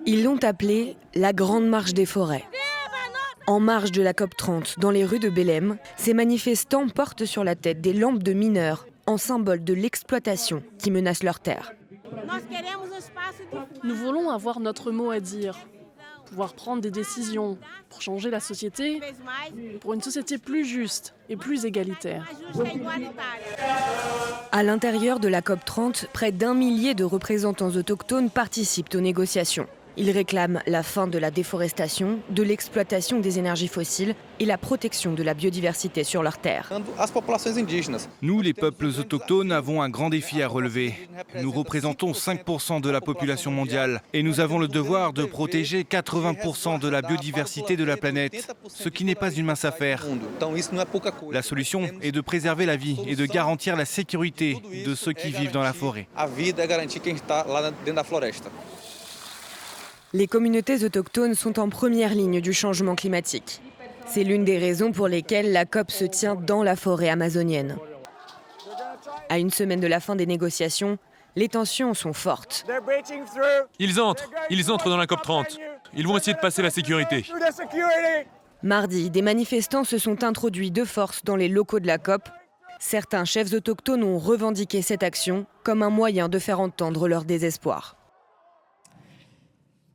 Ils l'ont appelée la Grande Marche des forêts. En marge de la COP30, dans les rues de Belém, ces manifestants portent sur la tête des lampes de mineurs, en symbole de l'exploitation qui menace leurs terres. Nous voulons avoir notre mot à dire, pouvoir prendre des décisions pour changer la société, pour une société plus juste et plus égalitaire. À l'intérieur de la COP30, près d'1 millier de représentants autochtones participent aux négociations. Ils réclament la fin de la déforestation, de l'exploitation des énergies fossiles et la protection de la biodiversité sur leurs terres. Nous, les peuples autochtones, avons un grand défi à relever. Nous représentons 5% de la population mondiale et nous avons le devoir de protéger 80% de la biodiversité de la planète, ce qui n'est pas une mince affaire. La solution est de préserver la vie et de garantir la sécurité de ceux qui vivent dans la forêt. Les communautés autochtones sont en première ligne du changement climatique. C'est l'une des raisons pour lesquelles la COP se tient dans la forêt amazonienne. À une semaine de la fin des négociations, les tensions sont fortes. Ils entrent dans la COP30. Ils vont essayer de passer la sécurité. Mardi, des manifestants se sont introduits de force dans les locaux de la COP. Certains chefs autochtones ont revendiqué cette action comme un moyen de faire entendre leur désespoir.